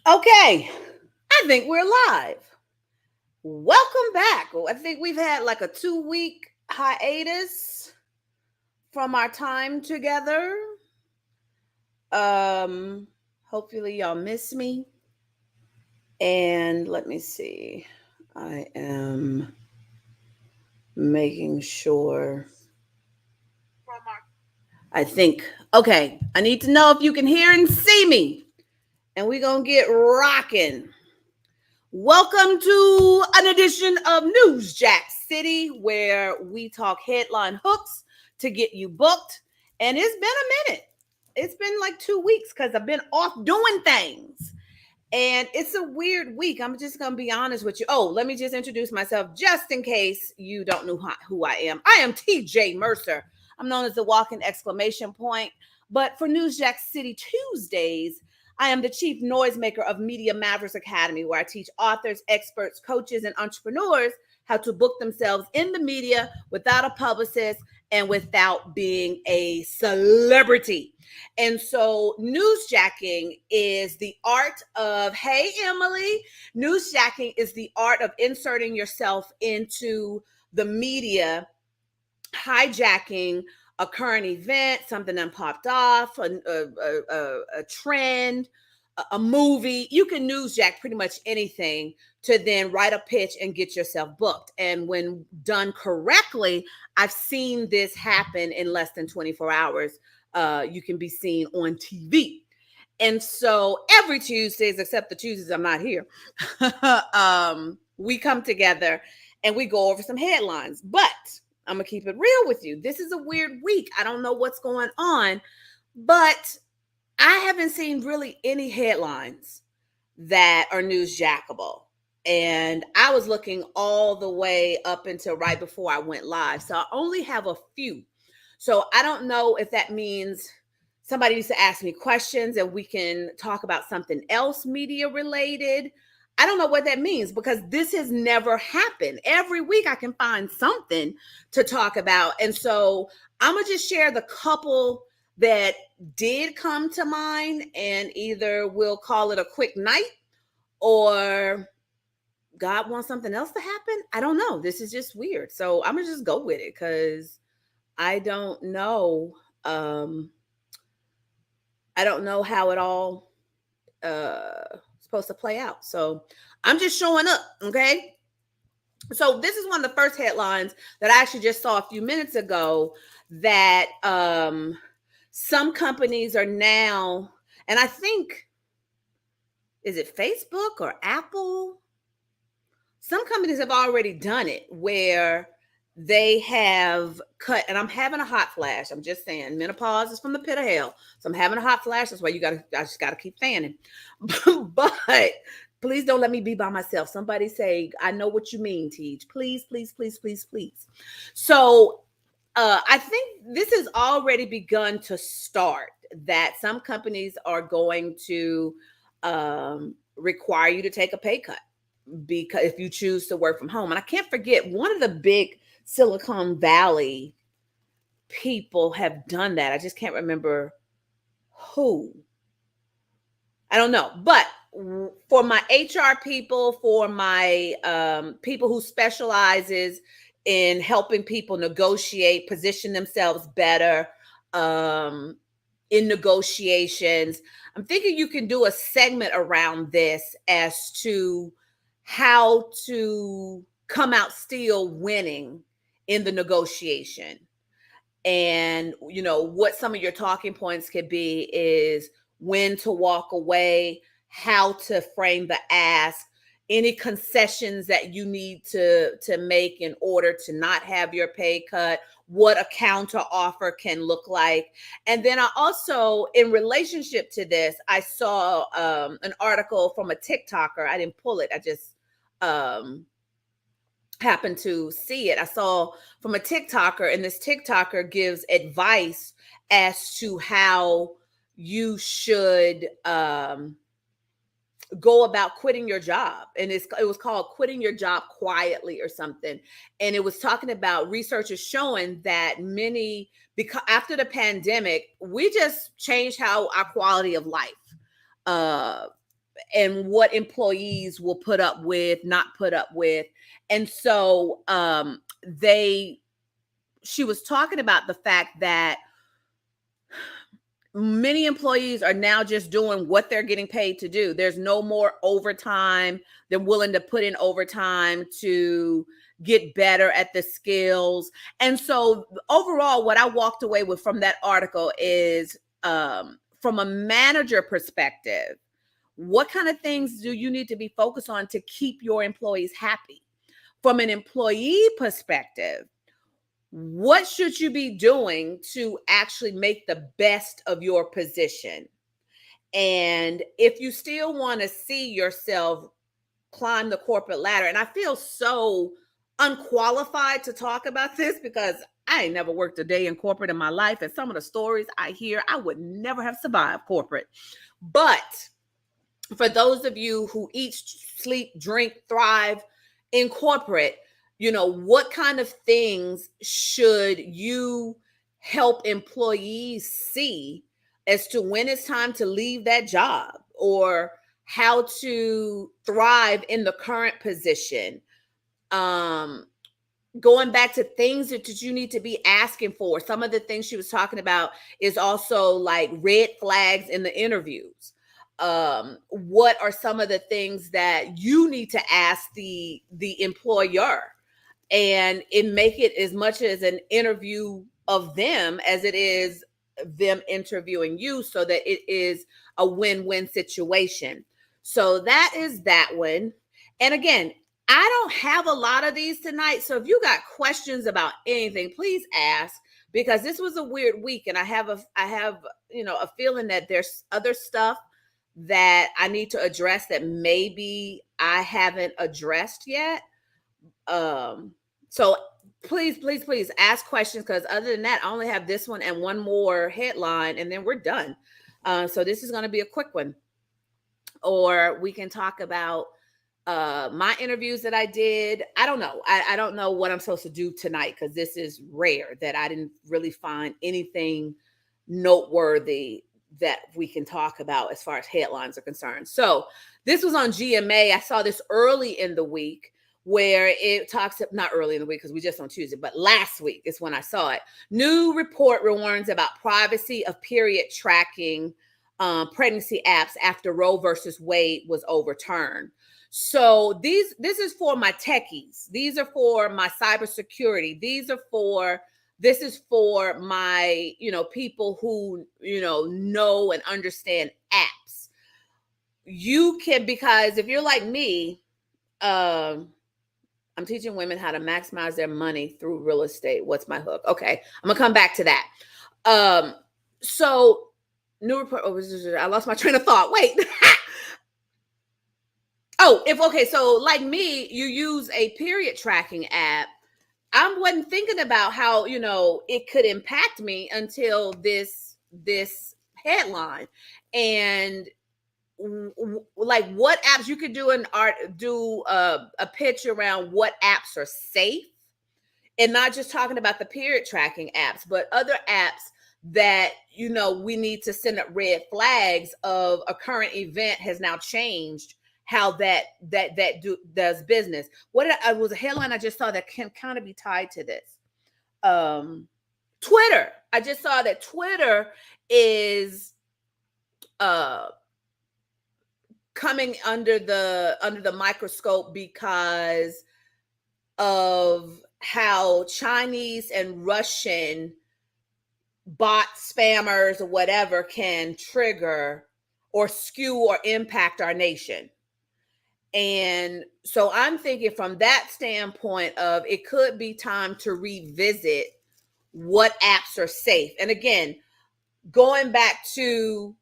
Okay, I think we're live. Welcome back. I think we've had like a 2 week hiatus from our time together. Um, Hopefully y'all miss me. And let me see. I am making sure. I think. Okay, I need to know if you can hear and see me. And we're going to get rocking. Welcome to an edition of NEWSJACK City, where we talk headline hooks to get you booked. And it's been a minute. It's been like 2 weeks because I've been off doing things. And it's a weird week. I'm just going to be honest with you. Oh, let me just introduce myself just in case you don't know who I am. I am TJ Mercer. I'm known as the walking exclamation point. But for NEWSJACK City Tuesdays, I am the chief noisemaker of Media Mavericks Academy, where I teach authors, experts, coaches, and entrepreneurs how to book themselves in the media without a publicist and without being a celebrity. And so newsjacking is the art of, hey, Emily, newsjacking is the art of inserting yourself into the media, hijacking a current event, something that popped off, a trend, a movie. You can newsjack pretty much anything to then write a pitch and get yourself booked. And when done correctly, I've seen this happen in less than 24 hours. You can be seen on TV. And so every Tuesdays, except the Tuesdays I'm not here, we come together and we go over some headlines. But I'm going to keep it real with you. This is a weird week. I don't know what's going on, but I haven't seen really any headlines that are newsjackable. And I was looking all the way up until right before I went live. So I only have a few. So I don't know if that means somebody needs to ask me questions and we can talk about something else media related. I don't know what that means because this has never happened. Every week I can find something to talk about. And so I'm going to just share the couple that did come to mind, and either we'll call it a quick night or God wants something else to happen. I don't know. This is just weird. So I'm going to just go with it because I don't know. I don't know how it all supposed to play out. So I'm just showing up, okay? So this is one of the first headlines that I actually just saw a few minutes ago, that some companies are now, and I think, is it Facebook or Apple? Some companies have already done it where they have cut, and I'm having a hot flash. I'm just saying, menopause is from the pit of hell. So I'm having a hot flash. That's why I just got to keep fanning. But please don't let me be by myself. Somebody say, I know what you mean, Teej. Please, please, please, please, please. So I think this has already begun to start, that some companies are going to require you to take a pay cut because if you choose to work from home. And I can't forget, one of the big Silicon Valley people have done that. I just can't remember who. I don't know. But for my HR people, for my people who specializes in helping people negotiate, position themselves better in negotiations, I'm thinking you can do a segment around this as to how to come out still winning in the negotiation. And, what some of your talking points could be is when to walk away, how to frame the ask, any concessions that you need to make in order to not have your pay cut, what a counter offer can look like. And then I also, in relationship to this, I saw an article from a TikToker. I didn't pull it. I just happened to see it. I saw from a TikToker, and this TikToker gives advice as to how you should go about quitting your job. And it was called Quitting Your Job Quietly or something. And it was talking about researchers showing that many, because after the pandemic, we just changed how our quality of life. what employees will put up with, not put up with. And so she was talking about the fact that many employees are now just doing what they're getting paid to do. There's no more overtime. They're willing to put in overtime to get better at the skills. And so overall, what I walked away with from that article is from a manager perspective, what kind of things do you need to be focused on to keep your employees happy? From an employee perspective, what should you be doing to actually make the best of your position? And if you still want to see yourself climb the corporate ladder, and I feel so unqualified to talk about this because I ain't never worked a day in corporate in my life. And some of the stories I hear, I would never have survived corporate. But for those of you who eat, sleep, drink, thrive in corporate, what kind of things should you help employees see as to when it's time to leave that job, or how to thrive in the current position? Going back to things that you need to be asking for. Some of the things she was talking about is also like red flags in the interviews. What are some of the things that you need to ask the employer, and make it as much as an interview of them as it is them interviewing you, so that it is a win-win situation. So that is that one. And again, I don't have a lot of these tonight. So if you got questions about anything, please ask, because this was a weird week. And I have a feeling that there's other stuff that I need to address that maybe I haven't addressed yet. So please ask questions, because other than that, I only have this one and one more headline, and then we're done. So this is going to be a quick one. Or we can talk about my interviews that I did. I don't know. I don't know what I'm supposed to do tonight, because this is rare that I didn't really find anything noteworthy that we can talk about as far as headlines are concerned. So this was on GMA. I saw this early in the week, where it talks, not early in the week because we just on Tuesday, but last week is when I saw it. New report warns about privacy of period tracking pregnancy apps after Roe versus Wade was overturned. So this is for my techies. These are for my cybersecurity. This is for my, people who, know and understand apps. You can, because if you're like me, I'm teaching women how to maximize their money through real estate. What's my hook? Okay, I'm gonna come back to that. So new report. I lost my train of thought. Wait. So like me, you use a period tracking app. I wasn't thinking about how it could impact me until this headline. And like what apps you could do a pitch around what apps are safe, and not just talking about the period tracking apps, but other apps that we need to send up red flags of a current event has now changed how that does business. Was a headline I just saw that can kind of be tied to this. Twitter. I just saw that Twitter is coming under the microscope because of how Chinese and Russian bot spammers or whatever can trigger or skew or impact our nation. And so I'm thinking from that standpoint of it could be time to revisit what apps are safe. And again, going back to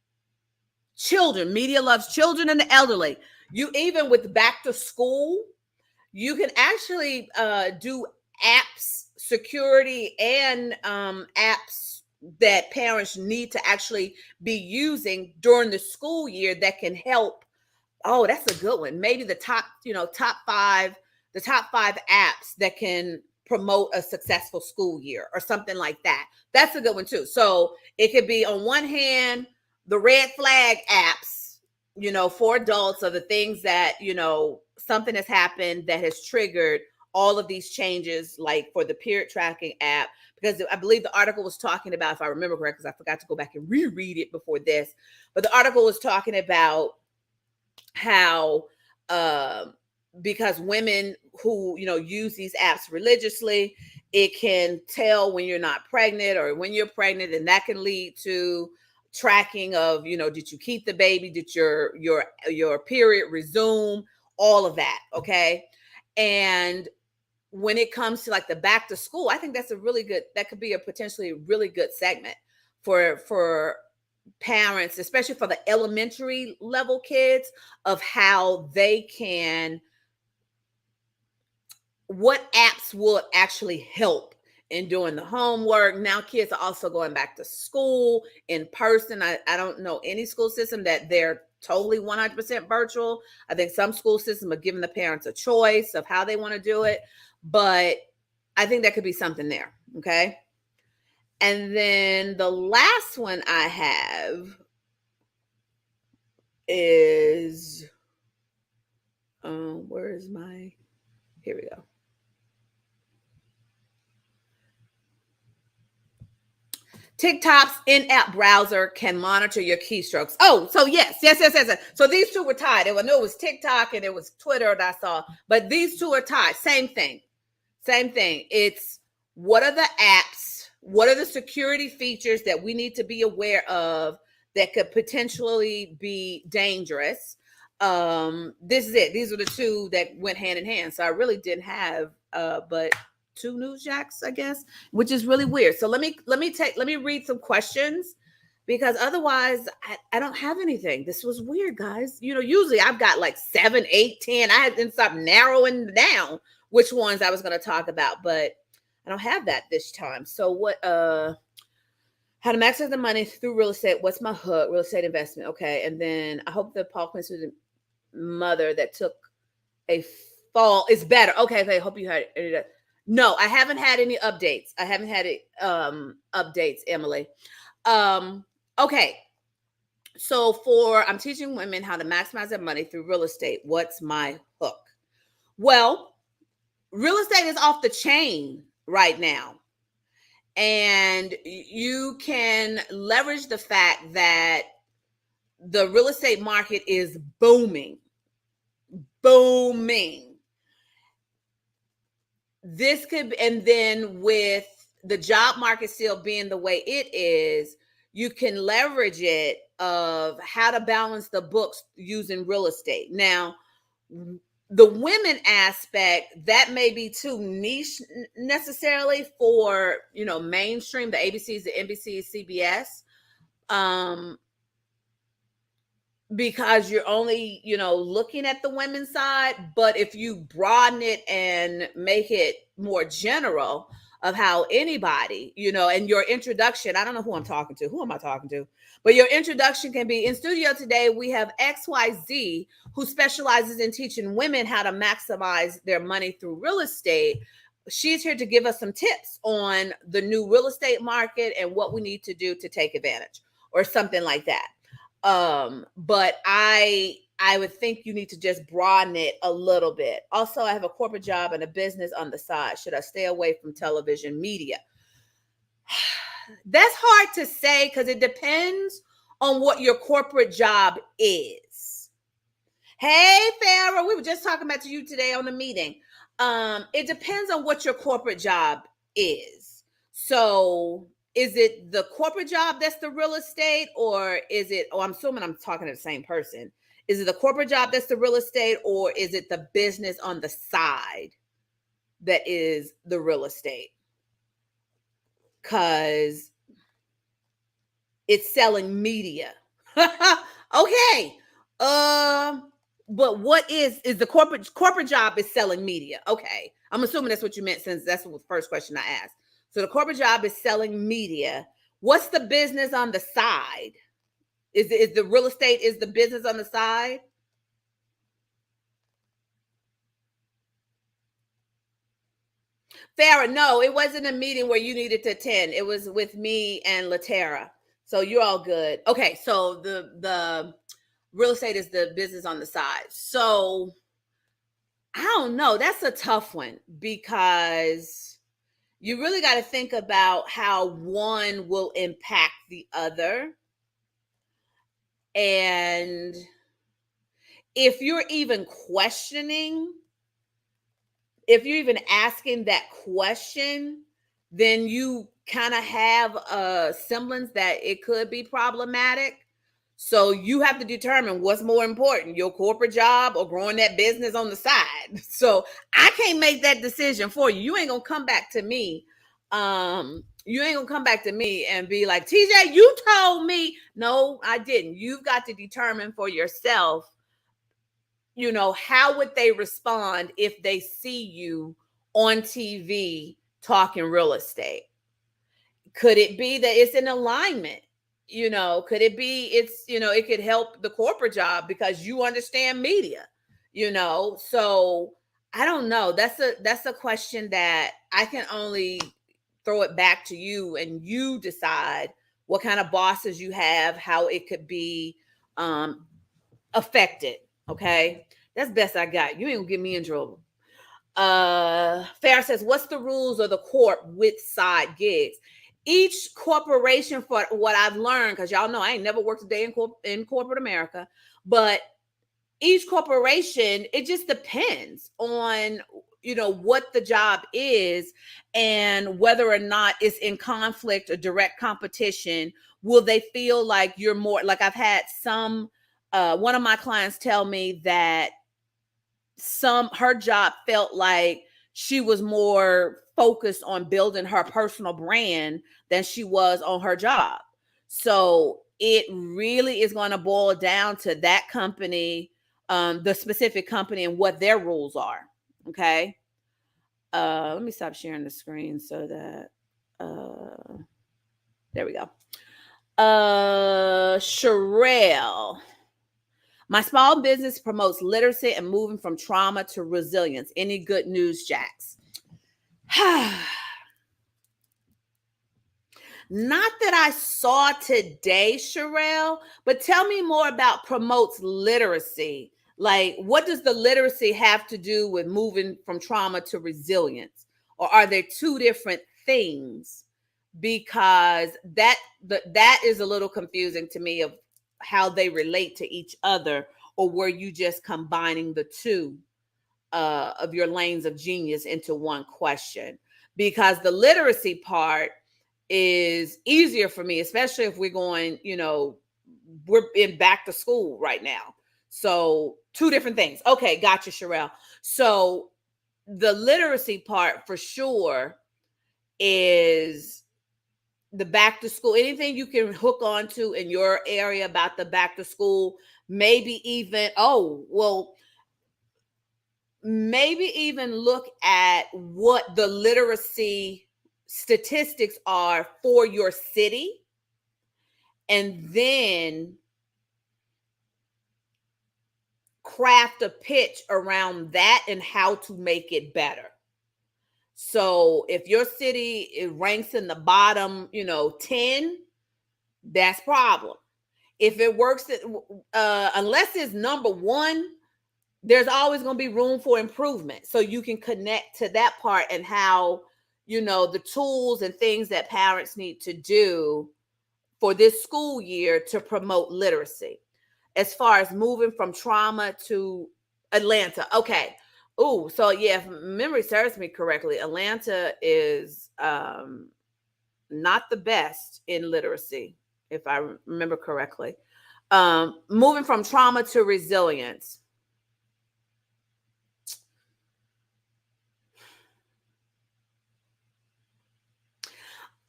children, media loves children and the elderly. You, even with back to school, you can actually do apps security and apps that parents need to actually be using during the school year that can help. Oh, that's a good one. Maybe the top 5 apps that can promote a successful school year or something like that. That's a good one too. So it could be, on one hand, the red flag apps for adults are the things that, something has happened that has triggered all of these changes, like for the period tracking app, because I believe the article was talking about, if I remember correct, because I forgot to go back and reread it before this, but the article was talking about how, because women who, use these apps religiously, it can tell when you're not pregnant or when you're pregnant, and that can lead to tracking of, did you keep the baby? Did your period resume? All of that. Okay. And when it comes to like the back to school, I think that could be a potentially really good segment for parents, especially for the elementary level kids, of how they can, what apps will actually help in doing the homework. Now kids are also going back to school in person. I don't know any school system that they're totally 100% virtual. I think some school systems are giving the parents a choice of how they want to do it, but I think that could be something there. Okay. And then the last one I have is, where is my, here we go. TikTok's in-app browser can monitor your keystrokes. Oh, so yes. So these two were tied. I knew it was TikTok and it was Twitter that I saw, but these two are tied. Same thing. It's, what are the apps? What are the security features that we need to be aware of that could potentially be dangerous? This is it. These are the two that went hand in hand. So I really didn't have, but two newsjacks, I guess, which is really weird. So let me read some questions, because otherwise I don't have anything. This was weird, guys. Usually I've got like 7, 8, 10. I had to stop narrowing down which ones I was going to talk about, but I don't have that this time. So what, how to maximize the money through real estate. What's my hook? Real estate investment. Okay. And then I hope the Paul Quincy's mother that took a fall is better. Okay. Hope you heard it. No, I haven't had any updates. I haven't had it, updates, Emily. Okay. So I'm teaching women how to maximize their money through real estate. What's my hook? Well, real estate is off the chain right now. And you can leverage the fact that the real estate market is booming. This could, and then with the job market still being the way it is, you can leverage it of how to balance the books using real estate. Now, the women aspect, that may be too niche necessarily for, mainstream, the ABCs, the NBCs, CBS, because you're only, looking at the women's side. But if you broaden it and make it more general of how anybody, and your introduction, I don't know who I'm talking to. Who am I talking to? But your introduction can be, in studio today, we have XYZ, who specializes in teaching women how to maximize their money through real estate. She's here to give us some tips on the new real estate market and what we need to do to take advantage, or something like that. But I would think you need to just broaden it a little bit. Also, I have a corporate job and a business on the side. Should I stay away from television media? That's hard to say, because it depends on what your corporate job is. Hey, Farrah, we were just talking about you today on the meeting. It depends on what your corporate job is. So is it the corporate job that's the real estate, or is it, I'm assuming I'm talking to the same person. Is it the corporate job that's the real estate, or is it the business on the side that is the real estate? Because it's selling media. Okay. But what is the corporate job is selling media? Okay. I'm assuming that's what you meant, since that's the first question I asked. So the corporate job is selling media. What's the business on the side? Is the real estate is the business on the side? Farrah, no, it wasn't a meeting where you needed to attend. It was with me and Latera. So you're all good. Okay, so the real estate is the business on the side. So I don't know. That's a tough one because you really got to think about how one will impact the other. And if you're even questioning, if you're even asking that question, then you kind of have a semblance that it could be problematic. So you have to determine what's more important, your corporate job or growing that business on the side. So I can't make that decision for you. You ain't gonna come back to me. You ain't gonna come back to me and be like, TJ, you told me. No, I didn't. You've got to determine for yourself, how would they respond if they see you on TV talking real estate? Could it be that it's in alignment? Could it be it could help the corporate job because you understand media, So I don't know. That's a question that I can only throw it back to you, and you decide what kind of bosses you have, how it could be affected. Okay. That's best I got. You ain't gonna get me in trouble. Farrah says, what's the rules of the corp with side gigs? Each corporation, for what I've learned, because y'all know I ain't never worked a day in corporate America, but each corporation, it just depends on what the job is and whether or not it's in conflict or direct competition. Will they feel like you're more, like I've had some one of my clients tell me that her job felt like she was more focused on building her personal brand than she was on her job. So it really is going to boil down to that company, the specific company, and what their rules are. Okay. Let me stop sharing the screen so that there we go. Sherelle. My small business promotes literacy and moving from trauma to resilience. Any good news, Jacks? Not that I saw today, Sherelle, but tell me more about promotes literacy. Like, what does the literacy have to do with moving from trauma to resilience? Or are there two different things? Because that is a little confusing to me of how they relate to each other, or were you just combining the two of your lanes of genius into one question? Because the literacy part is easier for me, especially if we're going, we're in back to school right now. So two different things. Okay, gotcha, Sherelle. So the literacy part for sure is the back to school, anything you can hook onto in your area about the back to school, maybe even look at what the literacy statistics are for your city, and then craft a pitch around that and how to make it better. So if your city ranks in the bottom, 10, that's problem. If it works, unless it's number one, there's always going to be room for improvement. So you can connect to that part and how, the tools and things that parents need to do for this school year to promote literacy. As far as moving from trauma to Atlanta. Okay. Oh, so yeah, if memory serves me correctly, Atlanta is not the best in literacy, if I remember correctly. Moving from trauma to resilience.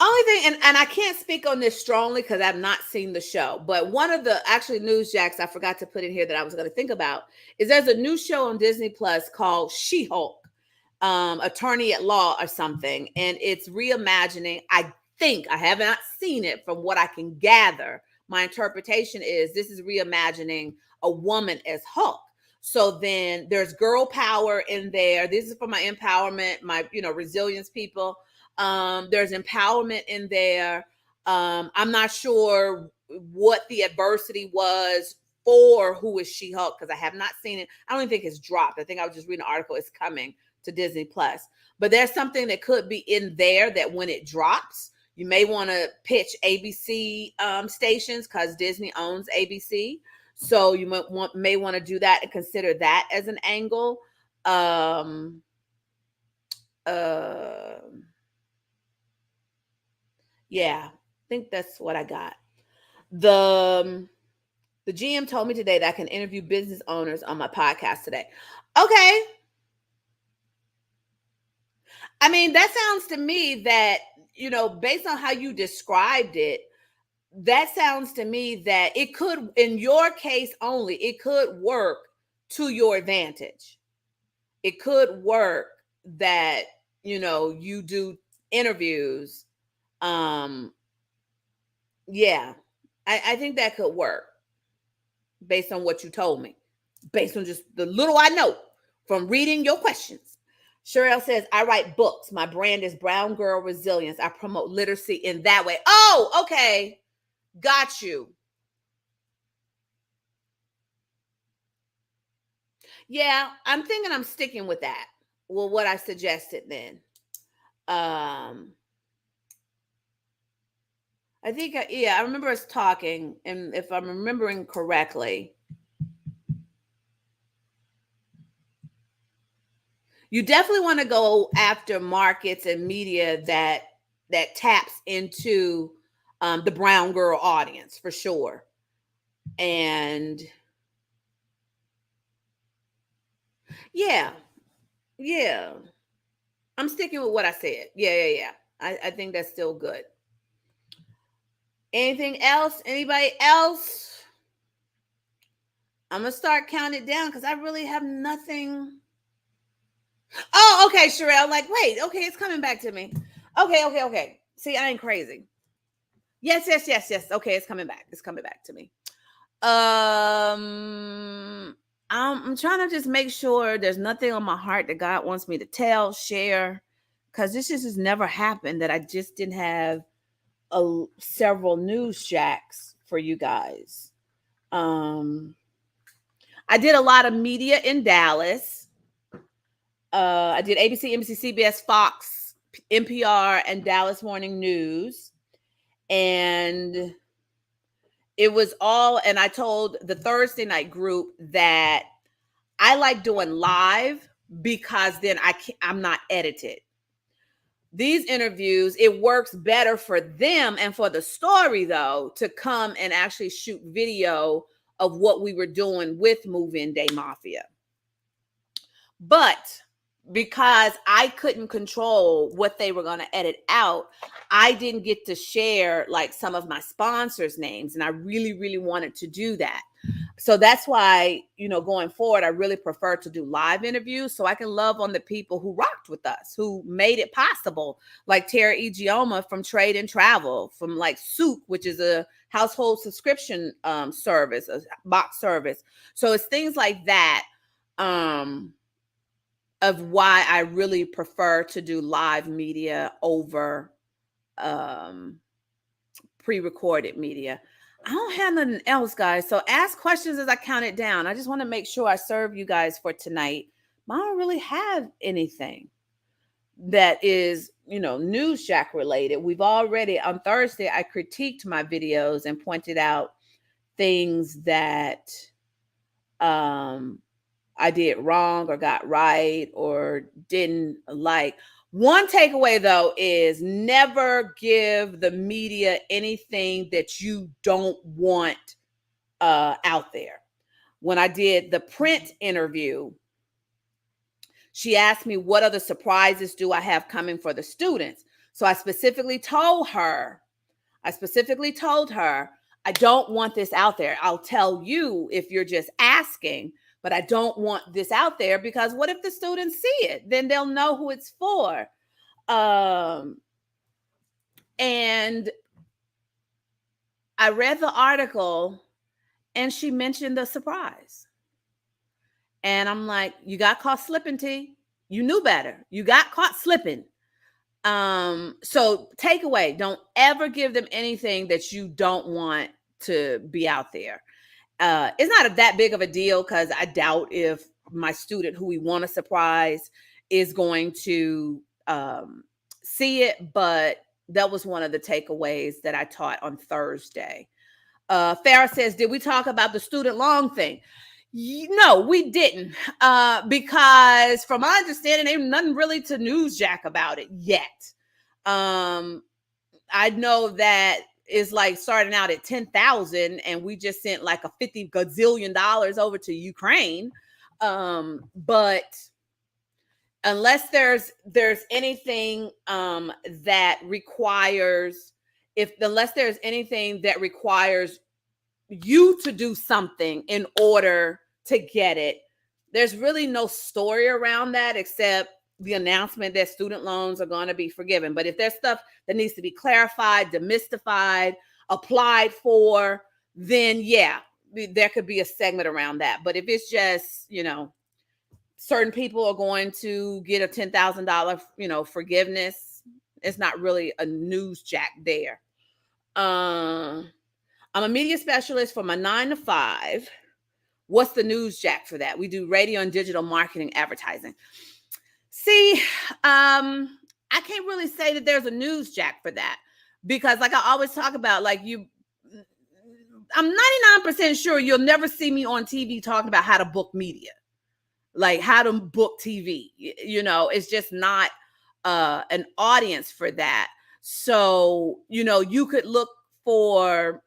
Only thing, and I can't speak on this strongly because I've not seen the show, but one of the actually news jacks I forgot to put in here that I was going to think about is there's a new show on Disney Plus called She-Hulk, Attorney at Law or something, and it's reimagining. I think I have not seen it. From what I can gather, my interpretation is this is reimagining a woman as Hulk. So then there's girl power in there. This is for my empowerment, my resilience people. There's empowerment in there. I'm not sure what the adversity was for Who is She-Hulk, because I have not seen it. I don't even think it's dropped. I think I was just reading an article. It's coming to Disney Plus. But there's something that could be in there that when it drops, you may want to pitch ABC stations, because Disney owns ABC. So you may want to do that and consider that as an angle. Yeah, I think that's what I got. The GM told me today that I can interview business owners on my podcast today. Okay. I mean, that sounds to me that, based on how you described it, that sounds to me that it could, in your case only, it could work to your advantage. It could work that, you do interviews. Yeah, I think that could work based on what you told me, based on just the little I know from reading your questions. Sherelle says, I write books. My brand is Brown Girl Resilience. I promote literacy in that way. Oh, okay. Got you. Yeah, I'm thinking I'm sticking with that. Well, what I suggested then. I think, I remember us talking, and if I'm remembering correctly, you definitely want to go after markets and media that taps into the brown girl audience for sure. And yeah, I'm sticking with what I said. Yeah. I think that's still good. Anything else? Anybody else? I'm gonna start counting it down because I really have nothing. Oh, okay, Sherelle. Like, wait, okay, it's coming back to me. Okay. See, I ain't crazy. Yes. Okay, it's coming back. It's coming back to me. I'm trying to just make sure there's nothing on my heart that God wants me to tell, share, because this just has never happened that I just didn't have several news jacks for you guys. I did a lot of media in Dallas. I did ABC, NBC, CBS, Fox, NPR, and Dallas Morning News. And it was all, and I told the Thursday night group that I like doing live because then I'm not edited. These interviews, it works better for them and for the story, though, to come and actually shoot video of what we were doing with Move-In Day Mafia. But because I couldn't control what they were going to edit out, I didn't get to share like some of my sponsors' names. And I really, really wanted to do that. So that's why, going forward, I really prefer to do live interviews so I can love on the people who rocked with us, who made it possible, like Tara Igioma from Trade and Travel, from like Souq, which is a household subscription service, a box service. So it's things like that of why I really prefer to do live media over pre-recorded media. I don't have nothing else, guys. So ask questions as I count it down. I just want to make sure I serve you guys for tonight. I don't really have anything that is, NewsJack related. We've already, on Thursday, I critiqued my videos and pointed out things that I did wrong or got right or didn't like. One takeaway, though, is never give the media anything that you don't want out there. When I did the print interview, she asked me, what other surprises do I have coming for the students? So I specifically told her, I don't want this out there. I'll tell you if you're just asking, but I don't want this out there because what if the students see it? Then they'll know who it's for. And I read the article and she mentioned the surprise. And I'm like, you got caught slipping, T. You knew better. You got caught slipping. So takeaway, don't ever give them anything that you don't want to be out there. It's not that big of a deal because I doubt if my student who we want to surprise is going to see it, but that was one of the takeaways that I taught on Thursday. Farah says, did we talk about the student loan thing? No, we didn't, because from my understanding, there's nothing really to newsjack about it yet. I know that is like starting out at 10,000 and we just sent like a $50 gazillion over to Ukraine. But unless there's anything that requires, unless there's anything that requires you to do something in order to get it, there's really no story around that except the announcement that student loans are going to be forgiven. But if there's stuff that needs to be clarified, demystified, applied for, then yeah, there could be a segment around that. But if it's just, certain people are going to get a $10,000, forgiveness, it's not really a newsjack there. I'm a media specialist for my 9 to 5. What's the newsjack for that? We do radio and digital marketing advertising. See, I can't really say that there's a newsjack for that because like I always talk about, I'm 99% sure you'll never see me on TV talking about how to book media, like how to book TV. It's just not an audience for that. So, you could look for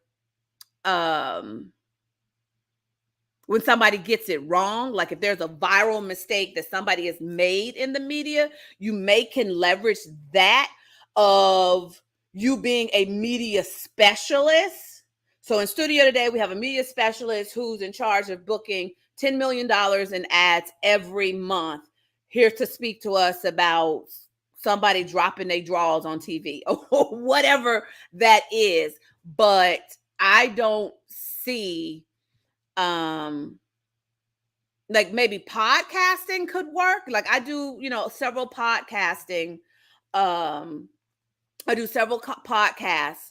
when somebody gets it wrong, like if there's a viral mistake that somebody has made in the media, you can leverage that of you being a media specialist. So in studio today, we have a media specialist who's in charge of booking $10 million in ads every month, here to speak to us about somebody dropping their drawers on TV or whatever that is. But I don't see like maybe podcasting could work. Like I do, several podcasting. I do several podcasts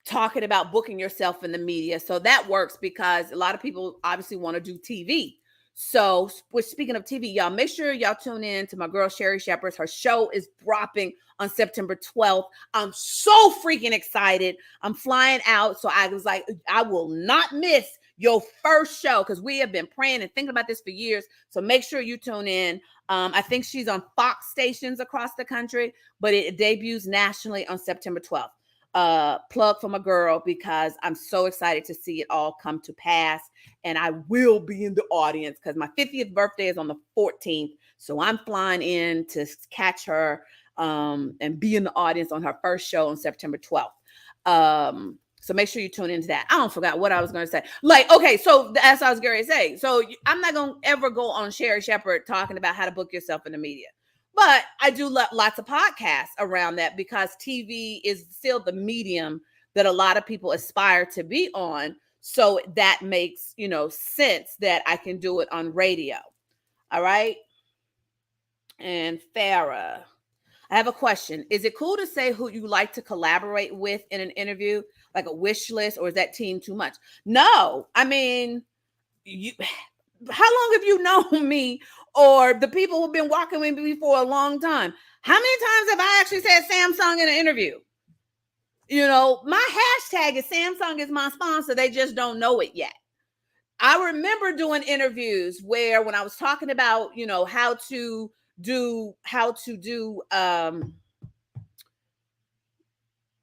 talking about booking yourself in the media. So that works because a lot of people obviously want to do TV. So speaking of TV, y'all, make sure y'all tune in to my girl, Sherry Shepard. Her show is dropping on September 12th. I'm so freaking excited. I'm flying out. So I was like, I will not miss your first show because we have been praying and thinking about this for years. So make sure you tune in. I think she's on Fox stations across the country, but it debuts nationally on September 12th. Plug for my girl because I'm so excited to see it all come to pass. And I will be in the audience because my 50th birthday is on the 14th. So I'm flying in to catch her and be in the audience on her first show on September 12th. So make sure you tune into that. I don't forgot what I was going to say. Okay, so that's what I was going to say. So I'm not going to ever go on Sherry Shepard talking about how to book yourself in the media. But I do lots of podcasts around that because TV is still the medium that a lot of people aspire to be on. So that makes, sense that I can do it on radio. All right. And Farah, I have a question. Is it cool to say who you like to collaborate with in an interview, like a wish list, or is that team too much? No, I mean, how long have you known me or the people who've been walking with me for a long time? How many times have I actually said Samsung in an interview? My hashtag is Samsung is my sponsor. They just don't know it yet. I remember doing interviews where when I was talking about,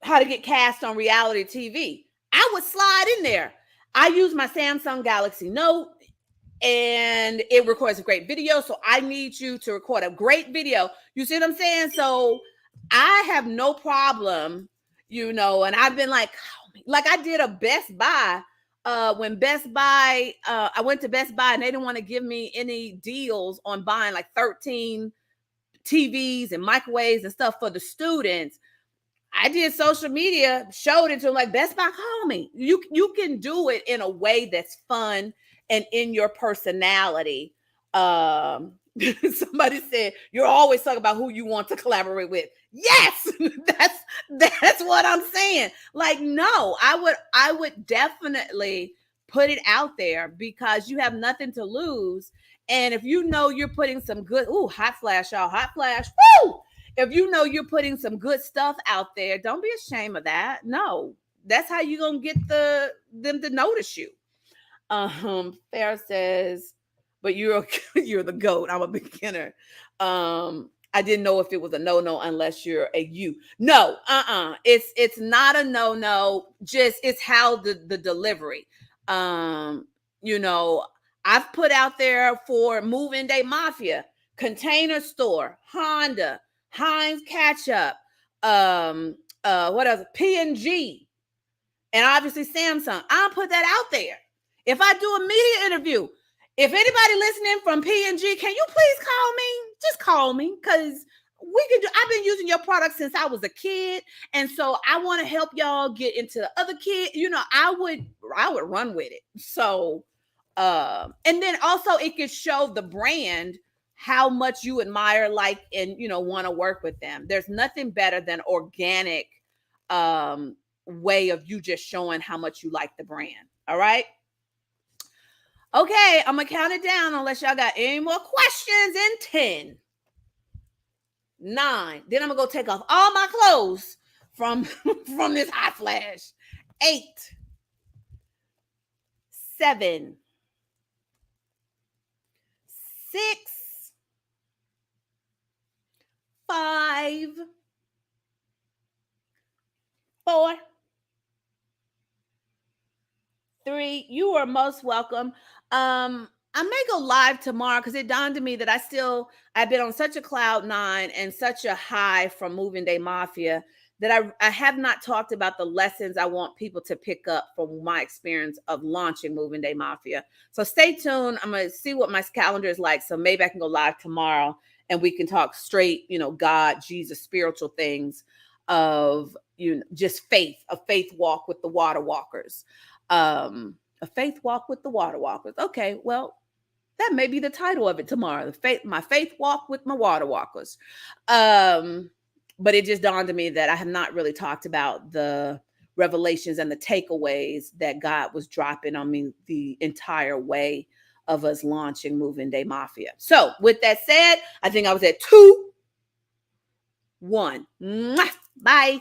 how to get cast on reality TV, I would slide in there. I use my Samsung Galaxy Note and it records a great video. So I need you to record a great video. You see what I'm saying? So I have no problem, and I've been like I did a Best Buy. When Best Buy, I went to Best Buy and they didn't want to give me any deals on buying like 13 TVs and microwaves and stuff for the students. I did social media, showed it to them, like, Best Buy, call me. You can do it in a way that's fun and in your personality. Somebody said, you're always talking about who you want to collaborate with. Yes, that's what I'm saying. Like, no, I would definitely put it out there because you have nothing to lose. And if you know you're putting some good, hot flash, y'all, hot flash, woo! If you know you're putting some good stuff out there, don't be ashamed of that. No, that's how you're gonna get them to notice you. Farrah says, but you're the GOAT. I'm a beginner. I didn't know if it was a no unless you're a you. No, it's not a no. Just it's how the delivery. You know, I've put out there for Moving Day Mafia, Container Store, Honda, Heinz Ketchup, what else? P&G, and obviously Samsung. I'll put that out there. If I do a media interview, if anybody listening from P&G, can you please call me? Just call me, because we can do. I've been using your product since I was a kid, and so I want to help y'all get into the other kid. You know, I would run with it. So, and then also it could show the brand how much you admire, like, and want to work with them. There's nothing better than organic way of you just showing how much you like the brand. All right. Okay, I'm gonna count it down unless y'all got any more questions in 10, 9. Then I'm gonna go take off all my clothes from this hot flash. 8, 7, 6, 5, 4, 3. You are most welcome. I may go live tomorrow because it dawned on me that I've been on such a cloud 9 and such a high from Moving Day Mafia that I have not talked about the lessons I want people to pick up from my experience of launching Moving Day Mafia. So stay tuned. I'm going to see what my calendar is like. So maybe I can go live tomorrow and we can talk straight, God, Jesus, spiritual things of, just faith, a faith walk with the water walkers. A faith walk with the water walkers. Okay, well, that may be the title of it tomorrow. My faith walk with my water walkers. But it just dawned on me that I have not really talked about the revelations and the takeaways that God was dropping on me the entire way of us launching Moving Day Mafia. So with that said, I think I was at 2, 1. Bye.